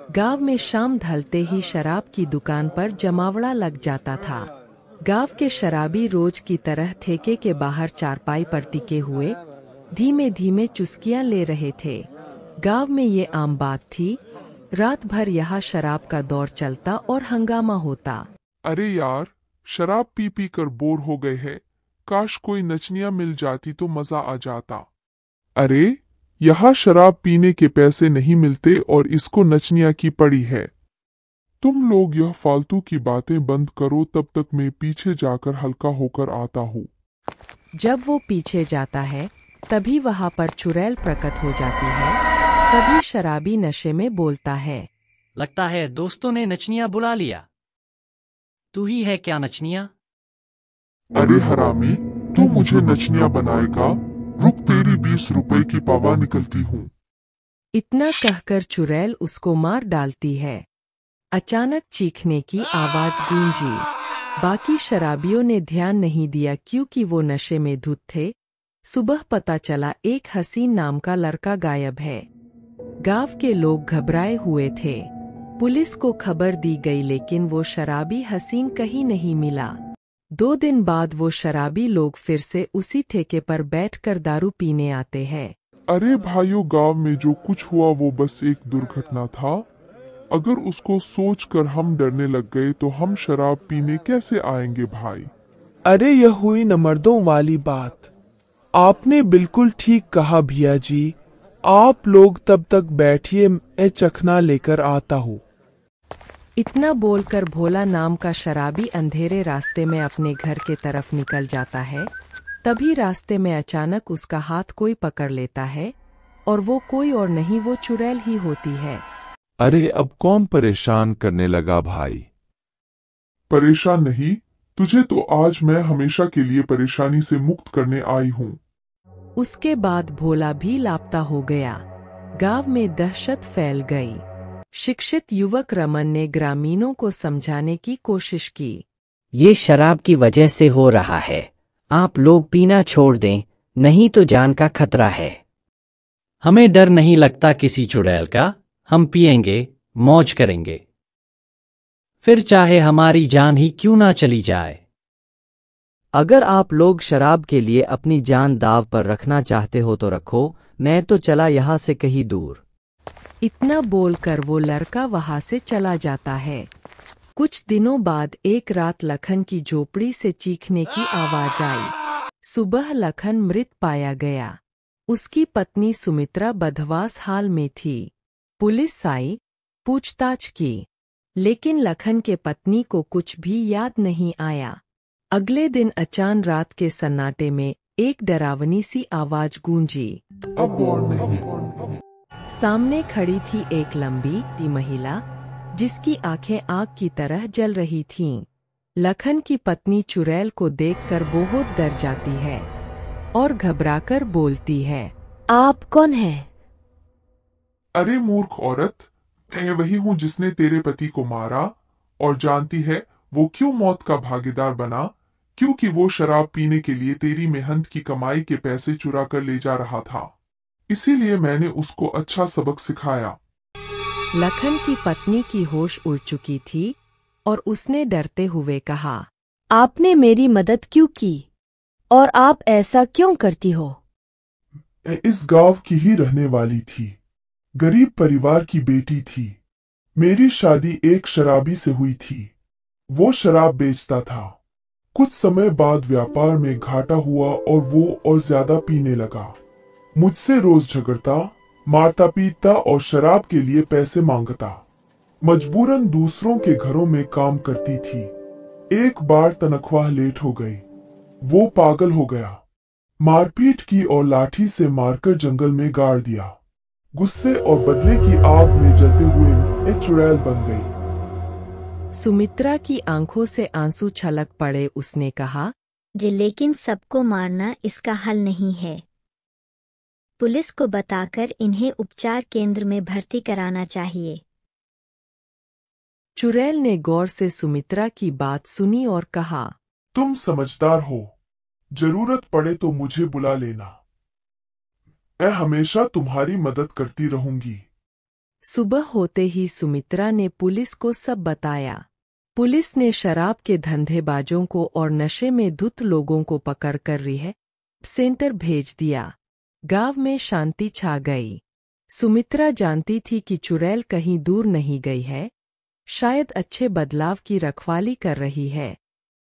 गांव में शाम ढलते ही शराब की दुकान पर जमावड़ा लग जाता था। गांव के शराबी रोज की तरह ठेके के बाहर चारपाई पर टिके हुए धीमे धीमे चुस्कियां ले रहे थे। गांव में ये आम बात थी, रात भर यहाँ शराब का दौर चलता और हंगामा होता। अरे यार, शराब पी पी कर बोर हो गए हैं, काश कोई नचनिया मिल जाती तो मजा आ जाता। अरे, यहाँ शराब पीने के पैसे नहीं मिलते और इसको नचनिया की पड़ी है। तुम लोग यह फालतू की बातें बंद करो, तब तक मैं पीछे जाकर हल्का होकर आता हूँ। जब वो पीछे जाता है तभी वहाँ पर चुड़ैल प्रकट हो जाती है। तभी शराबी नशे में बोलता है, लगता है दोस्तों ने नचनिया बुला लिया। तू ही है क्या नचनिया? अरे हरामी, तू मुझे नचनिया बनाएगा? रुक, तेरी 20 रुपए की पावा निकलती हूँ। इतना कहकर चुड़ैल उसको मार डालती है। अचानक चीखने की आवाज गूंजी। बाकी शराबियों ने ध्यान नहीं दिया क्योंकि वो नशे में धुत थे। सुबह पता चला एक हसीन नाम का लड़का गायब है। गांव के लोग घबराए हुए थे। पुलिस को खबर दी गई लेकिन वो शराबी हसीन कहीं नहीं मिला। 2 दिन बाद वो शराबी लोग फिर से उसी ठेके पर बैठकर दारू पीने आते हैं। अरे भाइयों, गांव में जो कुछ हुआ वो बस एक दुर्घटना था। अगर उसको सोचकर हम डरने लग गए तो हम शराब पीने कैसे आएंगे भाई? अरे यह हुई न मर्दों वाली बात। आपने बिल्कुल ठीक कहा भैया जी। आप लोग तब तक बैठिए, मैं चखना लेकर आता हूँ। इतना बोलकर भोला नाम का शराबी अंधेरे रास्ते में अपने घर के तरफ निकल जाता है। तभी रास्ते में अचानक उसका हाथ कोई पकड़ लेता है और वो कोई और नहीं, वो चुड़ैल ही होती है। अरे अब कौन परेशान करने लगा भाई? परेशान नहीं, तुझे तो आज मैं हमेशा के लिए परेशानी से मुक्त करने आई हूँ। उसके बाद भोला भी लापता हो गया। गांव में दहशत फैल गई। शिक्षित युवक रमन ने ग्रामीणों को समझाने की कोशिश की। ये शराब की वजह से हो रहा है, आप लोग पीना छोड़ दें, नहीं तो जान का खतरा है। हमें डर नहीं लगता किसी चुड़ैल का, हम पिएंगे, मौज करेंगे, फिर चाहे हमारी जान ही क्यों ना चली जाए। अगर आप लोग शराब के लिए अपनी जान दाव पर रखना चाहते हो तो रखो, मैं तो चला यहाँ से कहीं दूर। इतना बोलकर वो लड़का वहां से चला जाता है। कुछ दिनों बाद एक रात लखन की झोपड़ी से चीखने की आवाज आई। सुबह लखन मृत पाया गया। उसकी पत्नी सुमित्रा बदहवास हाल में थी। पुलिस आई, पूछताछ की, लेकिन लखन के पत्नी को कुछ भी याद नहीं आया। अगले दिन अचानक रात के सन्नाटे में एक डरावनी सी आवाज गूंजी। अब और नहीं। सामने खड़ी थी एक लंबी महिला जिसकी आंखें आग की तरह जल रही थीं। लखन की पत्नी चुड़ैल को देखकर बहुत डर जाती है और घबराकर बोलती है, आप कौन हैं? अरे मूर्ख औरत, मैं वही हूँ जिसने तेरे पति को मारा। और जानती है वो क्यों मौत का भागीदार बना? क्योंकि वो शराब पीने के लिए तेरी मेहनत की कमाई के पैसे चुरा कर ले जा रहा था। इसीलिए मैंने उसको अच्छा सबक सिखाया। लखन की पत्नी की होश उड़ चुकी थी और उसने डरते हुए कहा, आपने मेरी मदद क्यों की और आप ऐसा क्यों करती हो? मैं इस गांव की ही रहने वाली थी, गरीब परिवार की बेटी थी। मेरी शादी एक शराबी से हुई थी। वो शराब बेचता था। कुछ समय बाद व्यापार में घाटा हुआ और वो और ज्यादा पीने लगा। मुझसे रोज झगड़ता, मारता पीटता और शराब के लिए पैसे मांगता। मजबूरन दूसरों के घरों में काम करती थी। एक बार तनख्वाह लेट हो गई। वो पागल हो गया। मारपीट की और लाठी से मारकर जंगल में गाड़ दिया। गुस्से और बदले की आग में जलते हुए मैं चुड़ैल बन गई। सुमित्रा की आंखों से आंसू छलक पड़े। उसने कहा, लेकिन सबको मारना इसका हल नहीं है। पुलिस को बताकर इन्हें उपचार केंद्र में भर्ती कराना चाहिए। चुड़ैल ने गौर से सुमित्रा की बात सुनी और कहा, तुम समझदार हो, जरूरत पड़े तो मुझे बुला लेना। मैं हमेशा तुम्हारी मदद करती रहूंगी। सुबह होते ही सुमित्रा ने पुलिस को सब बताया। पुलिस ने शराब के धंधेबाजों को और नशे में धुत लोगों को पकड़कर रिहैब सेंटर भेज दिया। गांव में शांति छा गई। सुमित्रा जानती थी कि चुड़ैल कहीं दूर नहीं गई है, शायद अच्छे बदलाव की रखवाली कर रही है।